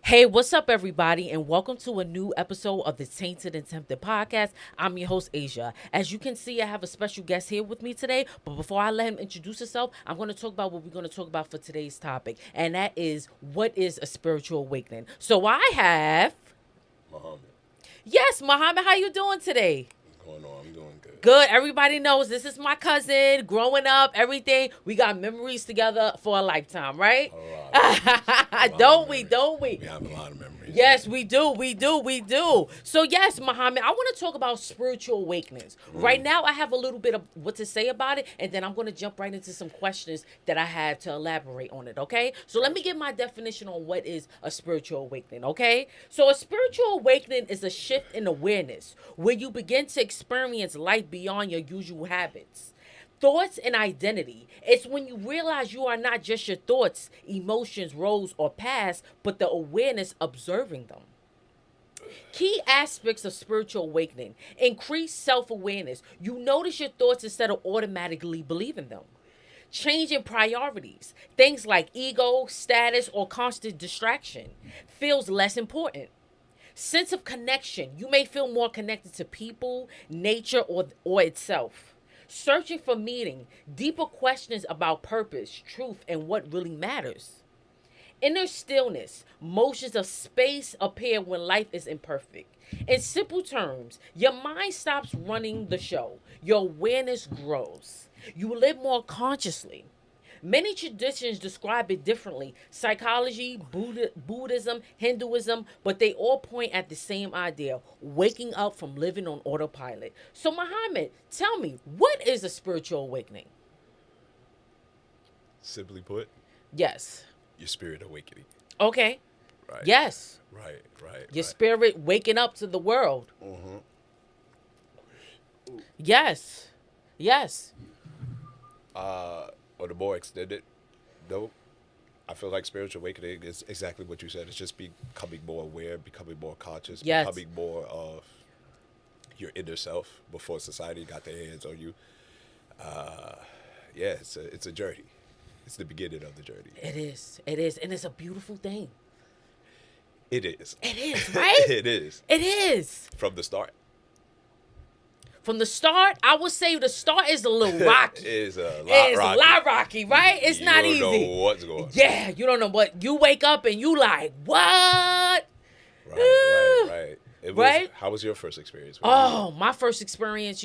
Hey, what's up, everybody, and welcome to a new episode of the Tainted and Tempted podcast. I'm your host, Asia. As you can see, I have a special guest here with me today, but before I let him introduce himself, I'm going to talk about what we're going to talk about for today's topic, and that is what is a spiritual awakening. So I have, Muhammad, yes, Muhammad, how you doing today? what's going on? I'm doing good. Good. Everybody knows this is my cousin. Growing up, everything. We got memories together for a lifetime, right? A lot of Don't we? memories. Don't we? We have a lot of memories. Yes, we do. We do. We do. So, yes, Muhammad, I want to talk about spiritual awakenings. Right now, I have a little bit of what to say about it, and then I'm going to jump right into some questions that I have to elaborate on it, okay? So, let me give my definition on what is a spiritual awakening, okay? So, a spiritual awakening is a shift in awareness where you begin to experience life beyond your usual habits. Thoughts and identity. It's when you realize you are not just your thoughts, emotions, roles, or past, but the awareness observing them. Key aspects of spiritual awakening: increased self awareness. You notice your thoughts instead of automatically believing them. Changing priorities. Things like ego, status, or constant distraction feels less important. Sense of connection. You may feel more connected to people, nature, or itself. Searching for meaning, deeper questions about purpose, truth, and what really matters. Inner stillness, motions of space appear when life is imperfect. In simple terms, your mind stops running the show, your awareness grows. You live more consciously. Many traditions describe it differently: psychology, Buddhism, Hinduism, but they all point at the same idea: waking up from living on autopilot. So, Muhammad, tell me, what is a spiritual awakening? Simply put, Yes. your spirit awakening. Okay. Right. Yes. Right. Your spirit waking up to the world. Yes. Yes. Or the more extended, though, I feel like spiritual awakening is exactly what you said. It's just becoming more aware, becoming more conscious, Yes. becoming more of your inner self before society got their hands on you. Yeah, it's a journey. It's the beginning of the journey. It is. It is. And it's a beautiful thing. It is. It is, right? It is. It is. From the start. From the start, I would say the start is a little rocky. It is a lot It's rocky. a lot rocky, right? It's You not don't easy. know what's going on. Yeah, you don't know what. You wake up and you like, what? Right. It was, Right? How was your first experience? Oh, my first experience,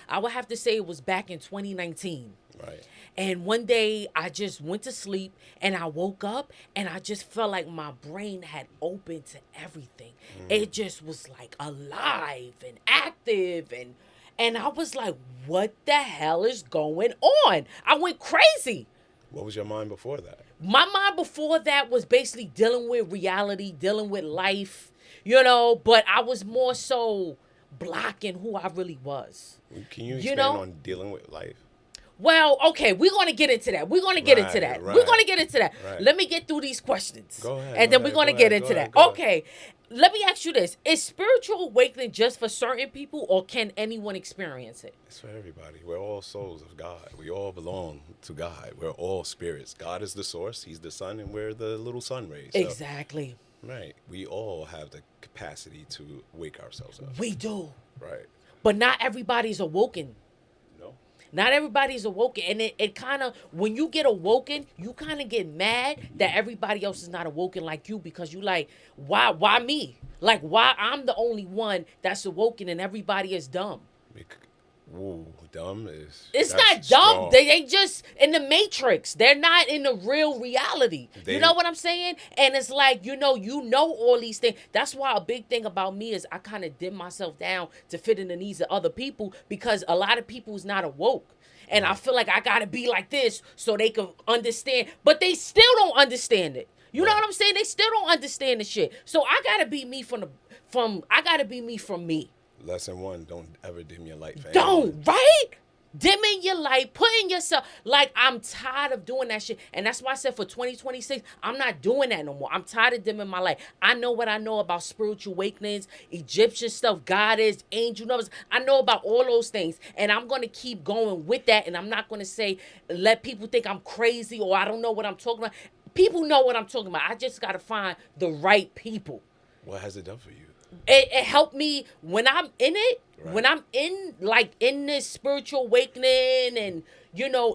I would have to say it was back in 2019. Right. And one day I just went to sleep and I woke up and I just felt like my brain had opened to everything. It just was like alive and active, and I was like, what the hell is going on? I went crazy. What was your mind before that? My mind before that was basically dealing with reality, dealing with life, but I was more so blocking who I really was. Can you You expand know? on dealing with life? Well, okay, we're going to get into that. We're going to get into that. Right, We're going to get into that. right. Let me get through these questions. Go ahead, And go then we're ahead, going to go get ahead, into go that. ahead, go ahead. Okay. Let me ask you this. Is spiritual awakening just for certain people, or can anyone experience it? It's for everybody. We're all souls of God. We all belong to God. We're all spirits. God is the source. He's the sun, and we're the little sun rays. So, Exactly. right. We all have the capacity to wake ourselves up. We do. Right. But not everybody's awoken. No. Not everybody's awoken. And it kind of, when you get awoken, you kind of get mad that everybody else is not awoken like you, because you like, why me? Like, why I'm the only one that's awoken and everybody is dumb? Ooh, dumb is. It's that's not dumb. strong. They just in the matrix. They're not in the real reality. You They- know what I'm saying? And it's like, you know all these things. That's why a big thing about me is I kind of dim myself down to fit in the needs of other people, because a lot of people is not awoke. And I feel like I gotta be like this so they can understand. But they still don't understand it. You know what I'm saying? They still don't understand the shit. So I gotta be me from me. Lesson one: don't ever dim your light. For anyone. Don't, right? Dimming your light, putting yourself, like, I'm tired of doing that shit. And that's why I said for 2026, I'm not doing that no more. I'm tired of dimming my light. I know what I know about spiritual awakenings, Egyptian stuff, goddess, angel numbers. I know about all those things. And I'm going to keep going with that. And I'm not going to say, let people think I'm crazy or I don't know what I'm talking about. people know what I'm talking about. I just got to find the right people. What has it done for you? It helped me when I'm in it, Right. when I'm in this spiritual awakening and,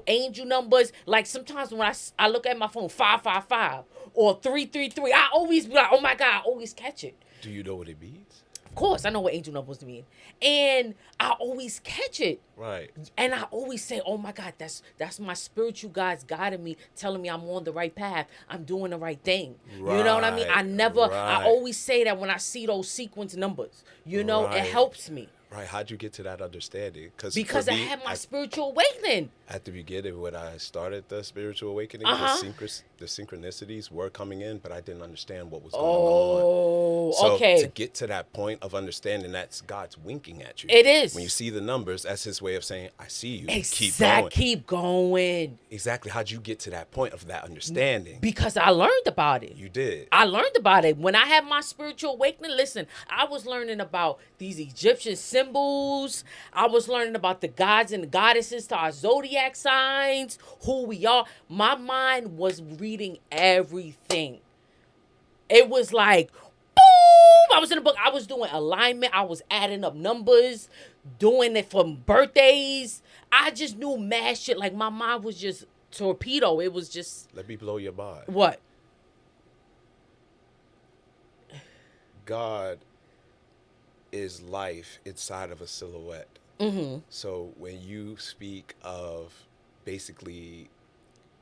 angel numbers. Like sometimes when I look at my phone, 555 or 333, I always be like, oh my God, I always catch it. Do you know what it means? Of course, I know what angel numbers mean. And I always catch it. Right. And I always say, oh my God, that's my spiritual guides guiding me, telling me I'm on the right path. I'm doing the right thing. You know what I mean? I always say that when I see those sequence numbers, it Right. helps me. Right. How'd you get to that understanding? Because for I me, had my spiritual awakening. at the beginning, when I started the spiritual awakening, the synchronicities were coming in, but I didn't understand what was going on. Oh, So okay. to get to that point of understanding, that's God's winking at you. It is. When you see the numbers, that's his way of saying, I see you. Keep going. Exactly. How'd you get to that point of that understanding? Because I learned about it. You did. I learned about it. When I had my spiritual awakening, listen, I was learning about these Egyptian symbols. I was learning about the gods and the goddesses to our zodiac signs, who we are. My mind was reading everything. It was like, boom! I was in a book. I was doing alignment. I was adding up numbers, doing it for birthdays. I just knew mad shit. Like my mind was just torpedo. It was just, Let me blow your mind. what? God is life inside of a silhouette. Mm-hmm. So when you speak of basically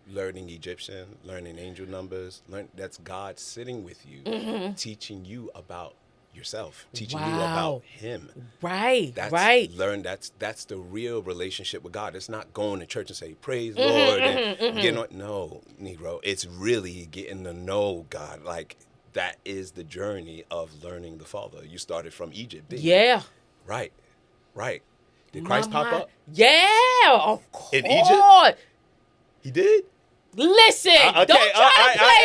learning Egyptian, learning angel numbers, that's God sitting with you, teaching you about yourself, teaching you about him. Right, That's right. That's the real relationship with God. It's not going to church and say, praise Lord, and getting on. No, Negro. It's really getting to know God. Like, that is the journey of learning the Father. You started from Egypt, didn't you? Yeah. Right. Did Christ pop up? Yeah, of course. In Egypt? He did? Listen, Okay, don't try to play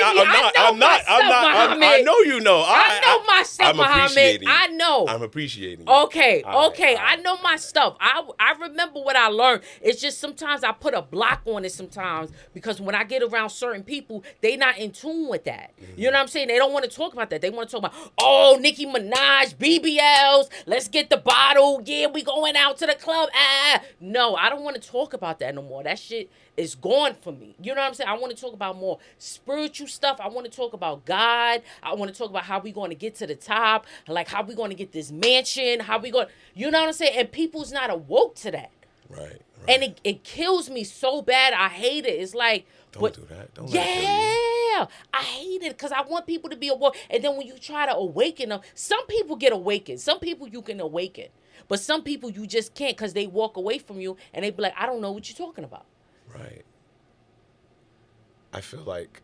me. I know you know. I know my stuff, I'm Muhammad. appreciating you. I know. I'm appreciating you. Okay. All right. I know my stuff. I remember what I learned. It's just sometimes I put a block on it sometimes because when I get around certain people, they not in tune with that. You know what I'm saying? They don't want to talk about that. They want to talk about, oh, Nicki Minaj, BBLs, let's get the bottle. Yeah, we going out to the club. No, I don't want to talk about that no more. That shit is gone for me. You know what I'm saying? I want to talk about more spiritual stuff. I want to talk about God. I want to talk about how we going to get to the top, like how we going to get this mansion, how we going, you know what I'm saying? And people's not awoke to that. Right. And it kills me so bad. I hate it. It's like, Don't do that. Don't let it kill you. yeah, I hate it because I want people to be awoke. And then when you try to awaken them, some people get awakened. Some people you can awaken. But some people you just can't because they walk away from you and they be like, I don't know what you're talking about. Right. I feel like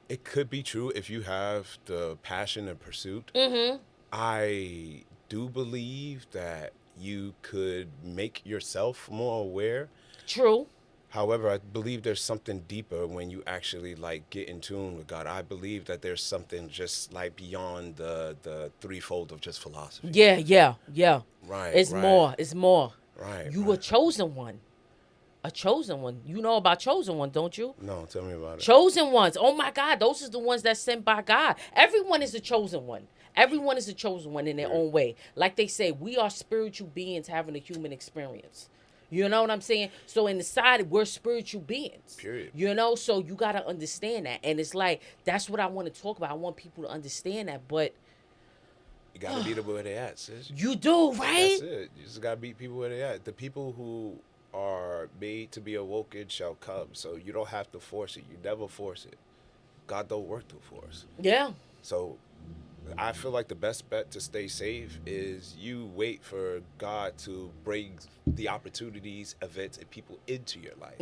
it could be true if you have the passion and pursuit. Mm-hmm. I do believe that you could make yourself more aware. True. However, I believe there's something deeper when you actually like get in tune with God. I believe that there's something just like beyond the threefold of just philosophy. Yeah. Right. It's more. It's more. Right. You a chosen one. A chosen one. You know about chosen one, don't you? No, tell me about it. Chosen ones. Oh my God. Those are the ones that's sent by God. Everyone is a chosen one. Everyone is a chosen one in their own way. Like they say, we are spiritual beings having a human experience. You know what I'm saying? So inside, we're spiritual beings. Period. You know, so you got to understand that. And it's like, that's what I want to talk about. I want people to understand that. But You gotta beat them where they at, sis. you do, right? That's it. You just gotta beat people where they at. The people who are made to be awoken shall come. So you don't have to force it. You never force it. God don't work through force. Yeah. So I feel like the best bet to stay safe is you wait for God to bring the opportunities, events, and people into your life.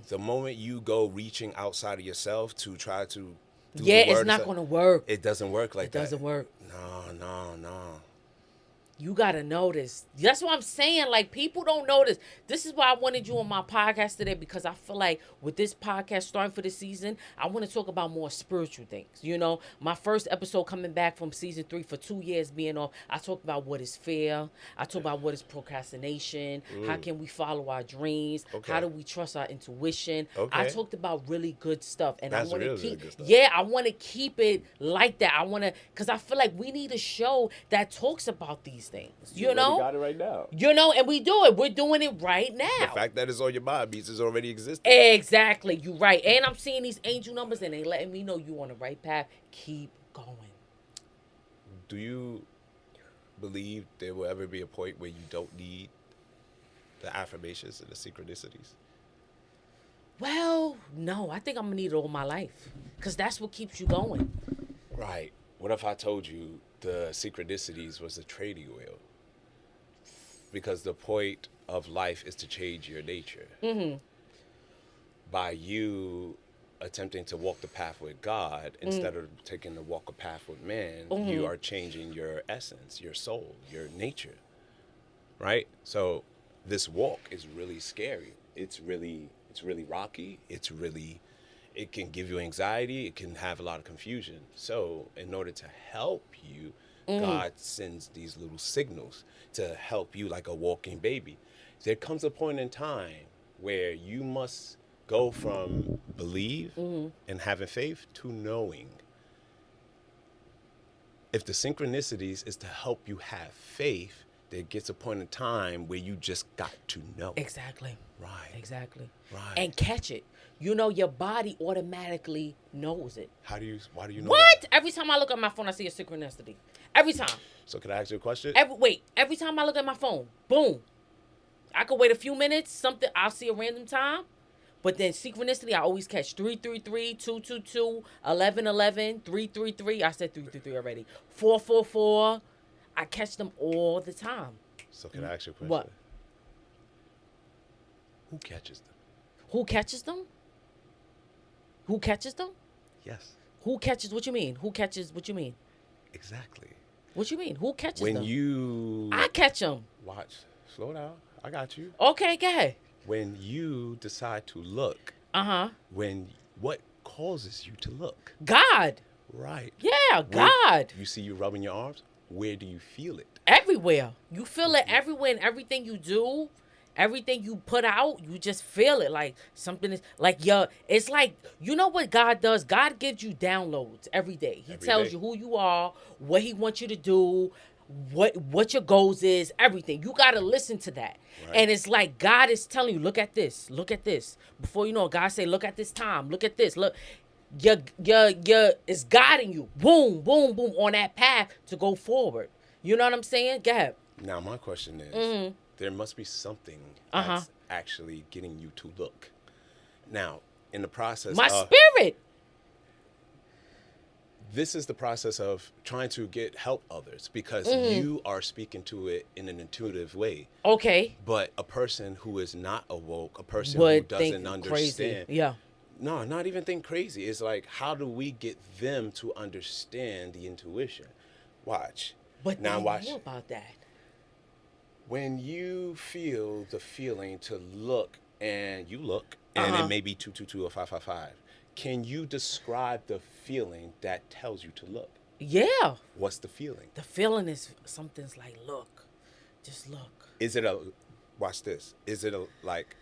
The moment you go reaching outside of yourself to try to do Yeah, the word it's not going to work. It doesn't work like It that. doesn't work. No. You gotta notice. That's what I'm saying. Like, people don't notice. This is why I wanted you on my podcast today, because I feel like with this podcast starting for the season, I want to talk about more spiritual things. You know, my first episode coming back from season 3 for 2 years being off, I talked about what is fear. I talked about what is procrastination. How can we follow our dreams? Okay. How do we trust our intuition? Okay. I talked about really good stuff, and That's I want to really, really keep. good stuff. Yeah, I want to keep it like that. I want to, because I feel like we need a show that talks about these things, you know? got it right now. You know, and we do it. We're doing it right now. The fact that it's on your mind means it's already existing. Exactly. You right. And I'm seeing these angel numbers and they letting me know you on the right path. Keep going. Do you believe there will ever be a point where you don't need the affirmations and the synchronicities? Well, no, I think I'm going to need it all my life, because that's what keeps you going. Right. What if I told you the synchronicities was a training wheel? Because the point of life is to change your nature. Mm-hmm. By you attempting to walk the path with God instead of taking the walk a path with man, you are changing your essence, your soul, your nature. Right? So this walk is really scary. It's really rocky. It can give you anxiety. It can have a lot of confusion. So in order to help you, God sends these little signals to help you like a walking baby. There comes a point in time where you must go from believe and having faith to knowing. If the synchronicities is to help you have faith, there gets a point in time where you just got to know. Exactly. Right. Exactly. Right. And catch it. You know, your body automatically knows it. Why do you know What? that? Every time I look at my phone, I see a synchronicity. Every time. So can I ask you a question? Every time I look at my phone, boom. I could wait a few minutes, I'll see a random time. But then synchronicity, I always catch 333, 222, 1111, 333. I said 333 already. 444. I catch them all the time. So can I ask you a question? What? Who catches them? Who catches them? Who catches them? Yes, Who catches what you mean? Who catches what you mean? exactly. What you mean? Who catches When them? you I catch them. watch, slow down. I got you. Okay, go ahead. When you decide to look, Uh-huh. what causes you to look? God. Right. Yeah, When God. You see you rubbing your arms. Where do you feel it? Everywhere. You feel it everywhere, and everything you do, everything you put out, you just feel it. Like something is like it's like, you know what God does? God gives you downloads every day. He Every tells day. you who you are, what he wants you to do, what your goals is, everything. You gotta listen to that. Right. And it's like God is telling you, look at this, look at this. Before you know it, God say, look at this time, look at this, look. Your it's guiding you. Boom, boom, boom on that path to go forward. You know what I'm saying? Go ahead. Now my question is, there must be something that's actually getting you to look. Now, in the process My of spirit. this is the process of trying to help others because you are speaking to it in an intuitive way. Okay. But a person who is not awoke, a person who Would doesn't think understand, crazy. Yeah. no, not even think crazy. It's like, how do we get them to understand the intuition? Watch. But now they watch. know about that. When you feel the feeling to look, and you look, and it may be 222 or 555, can you describe the feeling that tells you to look? Yeah. What's the feeling? The feeling is something's like, look. Just look. Is it a, watch this, is it a like,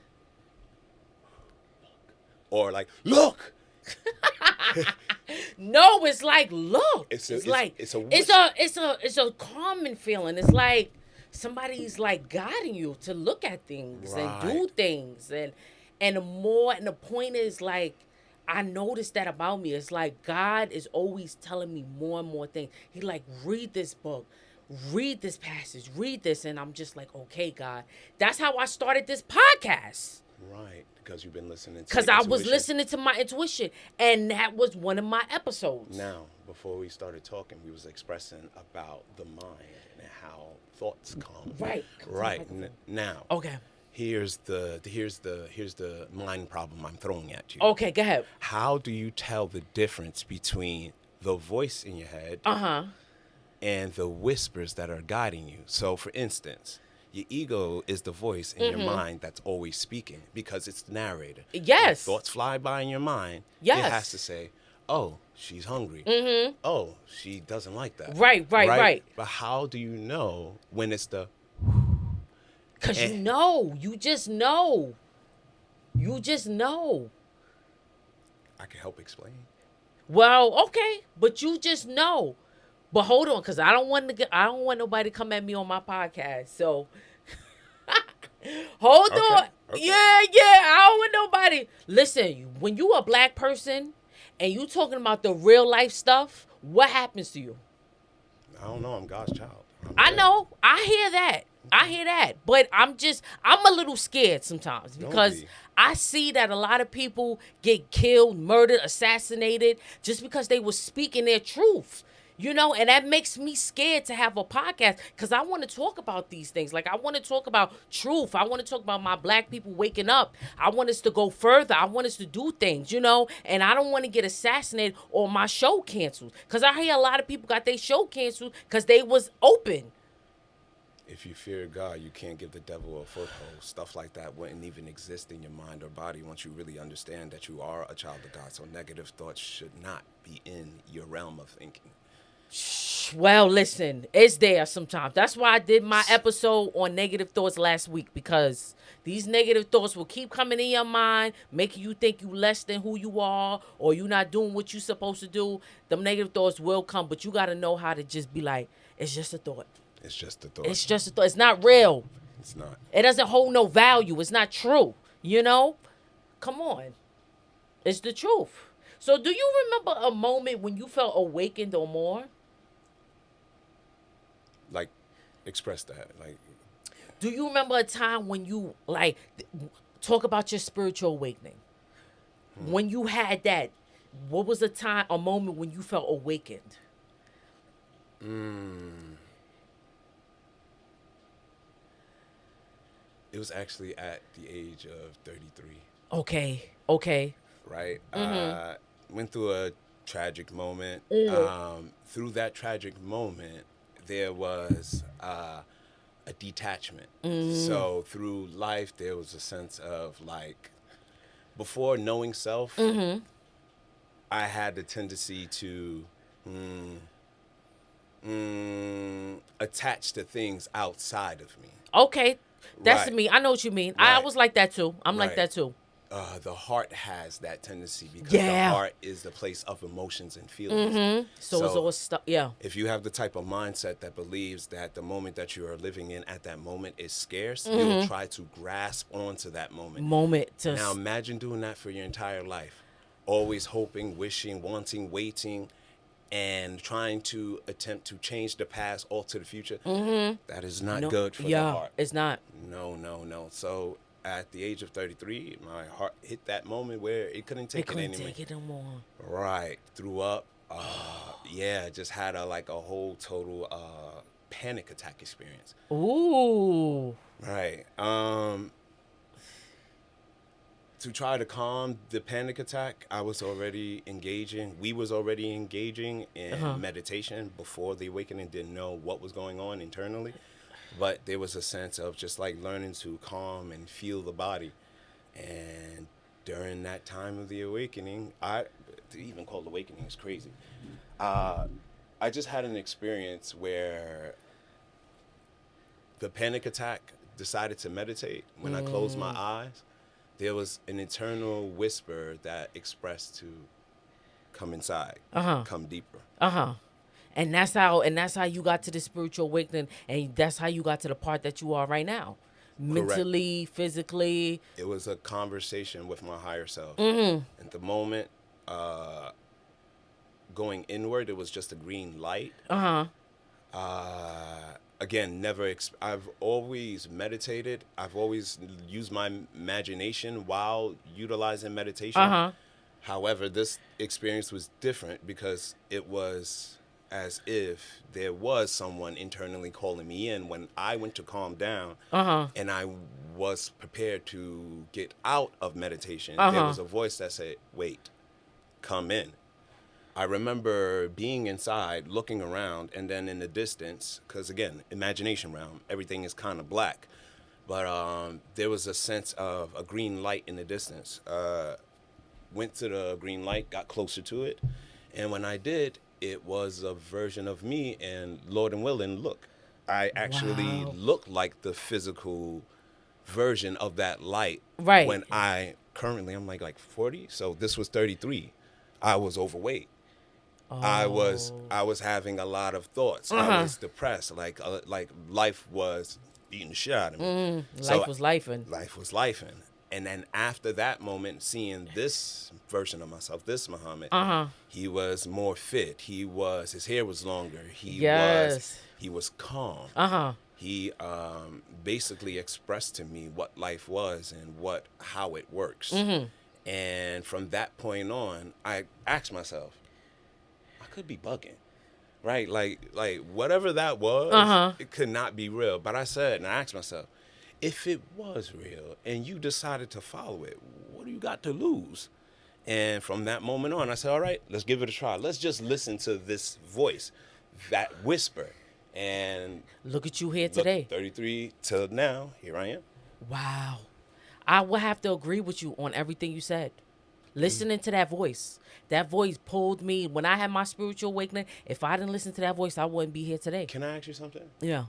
or like, look? No, it's like, look. It's It's a- like it's a it's a calming feeling. It's like somebody's like guiding you to look at things and do Right. things, and the point is, like, I noticed that about me. It's like God is always telling me more and more things. He like, read this book, read this passage, read this, and I'm just like, okay, God. That's how I started this podcast. Right, because you've been listening to Because your I was intuition. listening to my intuition, and that was one of my episodes. Now, before we started talking, we was expressing about the mind and how thoughts come. Right. Right. Now, Okay. here's the mind problem I'm throwing at you. Okay, go ahead. How do you tell the difference between the voice in your head Uh-huh. and the whispers that are guiding you. So, for instance, your ego is the voice in your mind that's always speaking because it's the narrator. Yes. When thoughts fly by in your mind, Yes. it has to say, oh, she's hungry. Oh, she doesn't like that. Right. But how do you know when it's the... Because you know. You just know. You just know. I can help explain. Well, okay, but you just know. But hold on, because I don't want nobody to come at me on my podcast. So hold on. Okay. Yeah. I don't want nobody. Listen, when you a black person and you talking about the real life stuff, what happens to you? I don't know. I'm God's child. I know. I hear that. But I'm a little scared sometimes because be. I see that a lot of people get killed, murdered, assassinated just because they were speaking their truth. You know, and that makes me scared to have a podcast because I want to talk about these things. Like, I want to talk about truth. I want to talk about my black people waking up. I want us to go further. I want us to do things, you know, and I don't want to get assassinated or my show canceled because I hear a lot of people got their show canceled because they was open. If you fear God, you can't give the devil a foothold. Stuff like that wouldn't even exist in your mind or body once you really understand that you are a child of God. So negative thoughts should not be in your realm of thinking. Well, listen, it's there sometimes. That's why I did my episode on negative thoughts last week, because these negative thoughts will keep coming in your mind, making you think you less than who you are or you not doing what you supposed to do. Them negative thoughts will come, but you got to know how to just be like, it's just a thought. It's just a thought. It's just a thought. It's not real. It's not. It doesn't hold no value. It's not true. You know? Come on. It's the truth. So do you remember a moment when you felt awakened or more? Like, express that. Like, do you remember a time when you, like, talk about your spiritual awakening? When you had that, what was a moment when you felt awakened? It was actually at the age of 33. Okay. Right? Went through a tragic moment. Through that tragic moment, there was a detachment. So through life, there was a sense of, like, before knowing self, I had the tendency to attach to things outside of me. Okay. That's Right. me. I know what you mean. I Right. was like that too. I'm like Right. that too. The heart has that tendency because Yeah. the heart is the place of emotions and feelings. So it's all stuff. Yeah. If you have the type of mindset that believes that the moment that you are living in at that moment is scarce, you'll try to grasp onto that moment. Now imagine doing that for your entire life. Always hoping, wishing, wanting, waiting, and trying to attempt to change the past, alter the future. That is not good for the heart. It's not. No. So at the age of 33, my heart hit that moment where it couldn't take it anymore. Take it no more. Right. Threw up. Just had a whole total panic attack experience. Ooh. Right. To try to calm the panic attack, we was already engaging in meditation before the awakening, didn't know what was going on internally. But there was a sense of just like learning to calm and feel the body. And during that time of the awakening, to even call it awakening is crazy. I just had an experience where the panic attack decided to meditate. When I closed my eyes, there was an internal whisper that expressed to come inside, come deeper. And that's how you got to the spiritual awakening, and that's how you got to the part that you are right now. Mentally, physically. It was a conversation with my higher self. At the moment, going inward, it was just a green light. Again, I've always meditated. I've always used my imagination while utilizing meditation. However, this experience was different because it was as if there was someone internally calling me in when I went to calm down and I was prepared to get out of meditation. There was a voice that said, wait, come in. I remember being inside, looking around, and then in the distance, because again, imagination realm, everything is kind of black. But there was a sense of a green light in the distance. Went to the green light, got closer to it, and when I did, it was a version of me. And Lord and willing, look, I actually Wow. look like the physical version of that light. Right. When I'm like 40, so this was 33. I was overweight. I was having a lot of thoughts. I was depressed. Like life was beating the shit out of me. Life was life, and Life was lifing. And then after that moment, seeing this version of myself, this Muhammad, he was more fit. His hair was longer. Yes. He was calm. He basically expressed to me what life was and how it works. And from that point on, I asked myself, I could be bugging, right? Like whatever that was, it could not be real. But I said, and I asked myself, if it was real and you decided to follow it, what do you got to lose? And from that moment on, I said, all right, let's give it a try. Let's just listen to this voice, that whisper. And look at you here look, today. 33 till now, here I am. Wow. I will have to agree with you on everything you said. Listening to that voice pulled me. When I had my spiritual awakening, if I didn't listen to that voice, I wouldn't be here today. Can I ask you something? Yeah.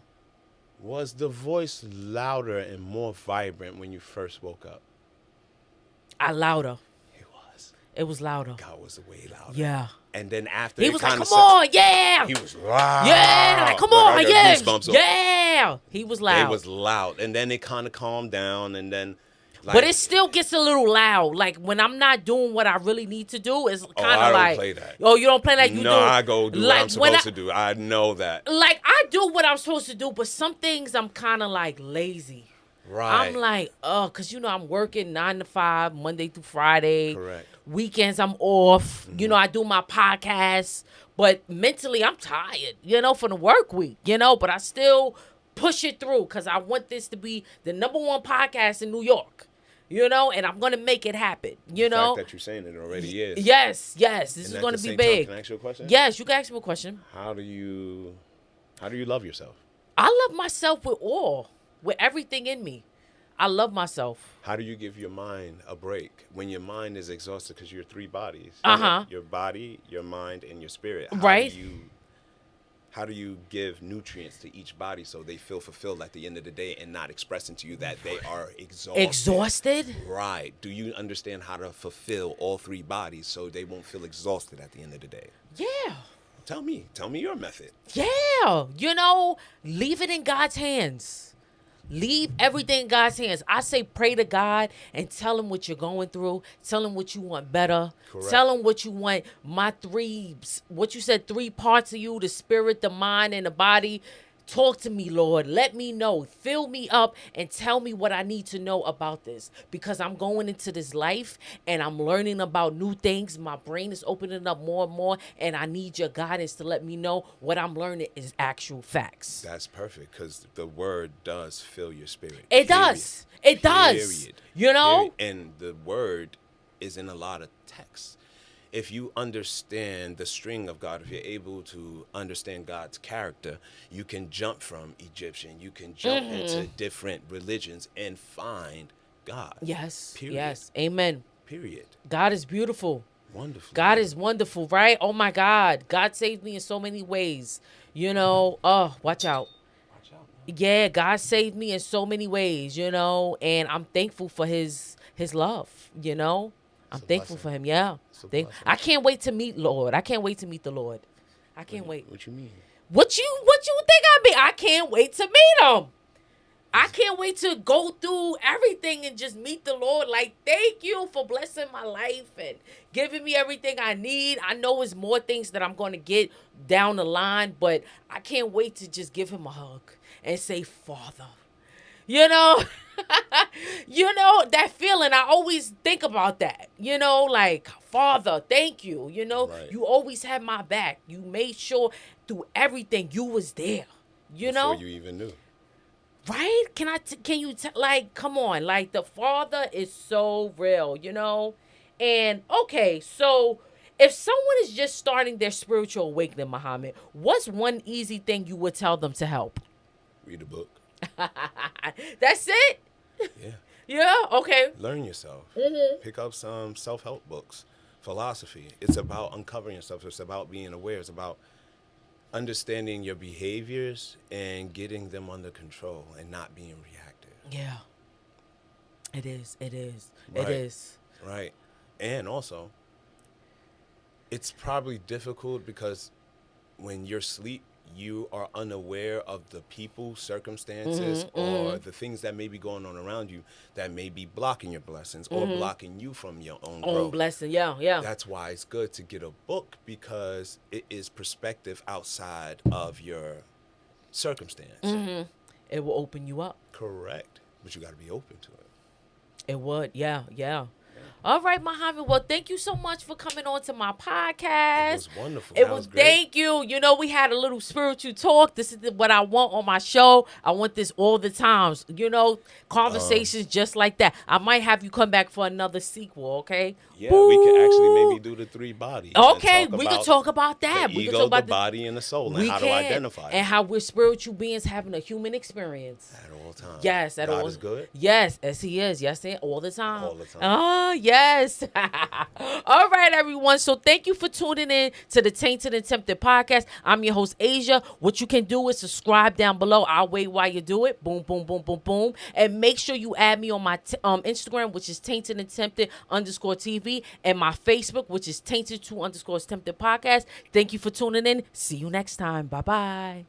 Was the voice louder and more vibrant when you first woke up? Louder. It was. It was louder. God was way louder. Yeah. And then after He it was like, kinda come on, yeah. He was loud. Yeah. Like, come Like, on, I got yeah. goosebumps. Yeah. He was loud. It was loud. And then it kind of calmed down. And then, like, but it still gets a little loud. Like when I'm not doing what I really need to do, it's kind I of don't like, play that. oh, you don't play that. You no, do. I go do like, what I'm supposed to do. I know that. Like I do what I'm supposed to do, but some things I'm kind of like lazy. Right. I'm like, cause I'm working 9 to 5, Monday through Friday. Correct. Weekends I'm off. I do my podcast, but mentally I'm tired. For the work week. But I still push it through because I want this to be the #1 podcast in New York. And I'm gonna make it happen. The fact that you're saying it already is. Yes. This And is at gonna the be same big. Time, can I ask you a question? Yes, you can ask me a question. How do you love yourself? I love myself with everything in me. I love myself. How do you give your mind a break when your mind is exhausted because you're 3 bodies? Your body, your mind, and your spirit. Right. How do you give nutrients to each body so they feel fulfilled at the end of the day and not expressing to you that they are exhausted? Exhausted? Right. Do you understand how to fulfill all 3 bodies so they won't feel exhausted at the end of the day? Yeah. Tell me your method. Yeah. Leave it in God's hands. Leave everything in God's hands. I say pray to God and tell him what you're going through. Tell him what you want better. Correct. Tell him what you want. What you said, 3 parts of you, the spirit, the mind, and the body. Talk to me, Lord. Let me know. Fill me up and tell me what I need to know about this. Because I'm going into this life and I'm learning about new things. My brain is opening up more and more. And I need your guidance to let me know what I'm learning is actual facts. That's perfect because the word does fill your spirit. It does. It does. Period. And the word is in a lot of texts. If you understand the string of God, if you're able to understand God's character, you can jump from Egyptian. You can jump into different religions and find God. Yes. Period. Yes. Amen. Period. God is beautiful. Wonderful. God is wonderful, right? Oh my God. God saved me in so many ways. Oh, watch out. Watch out. Yeah, God saved me in so many ways, and I'm thankful for his love, I'm thankful blessing. for him, yeah. blessing. I can't wait to meet Lord. I can't wait to meet the Lord. I can't wait. What you mean? What you think I mean? I can't wait to meet him. I can't wait to go through everything and just meet the Lord. Like, thank you for blessing my life and giving me everything I need. I know it's more things that I'm going to get down the line, but I can't wait to just give him a hug and say, Father. That feeling, I always think about that. Like, Father, thank you. Right. You always had my back. You made sure through everything you was there. Before you even knew. Right? Can you like, come on, like the Father is so real, And okay, so If someone is just starting their spiritual awakening, Muhammad, what's one easy thing you would tell them to help? Read a book. That's it? Yeah. Yeah, okay. Learn yourself. Mm-hmm. Pick up some self-help books. Philosophy. It's about uncovering yourself. It's about being aware. It's about understanding your behaviors and getting them under control and not being reactive. Yeah. It is. It is. Right. It is. Right. And also, it's probably difficult because when you're asleep, you are unaware of the people, circumstances, or the things that may be going on around you that may be blocking your blessings or blocking you from your own Own growth. blessing. Yeah, yeah. That's why it's good to get a book, because it is perspective outside of your circumstance. It will open you up. Correct. But you got to be open to it. It would. Yeah, yeah. All right, Muhammad. Well, thank you so much for coming on to my podcast. It was wonderful. It That was great. thank you. You know, we had a little spiritual talk. This is what I want on my show. I want this all the times. You know, conversations just like that. I might have you come back for another sequel. Okay. Yeah, we could actually maybe do the 3 bodies. and Okay, talk we about could talk about that. The We ego, could talk about the body, and the soul, and we how to can. identify And it how we're spiritual beings having a human experience. at all times. Yes, at God all. is good. Yes, as he is. Yes, all the time. All the time. Oh, yes. All right, everyone. So thank you for tuning in to the Tainted and Tempted podcast. I'm your host, Asia. What you can do is subscribe down below. I'll wait while you do it. Boom, boom, boom, boom, boom. And make sure you add me on my Instagram, which is Tainted and Tempted _TV, and my Facebook, which is Tainted 2 _Tempted podcast. Thank you for tuning in. See you next time. Bye-bye.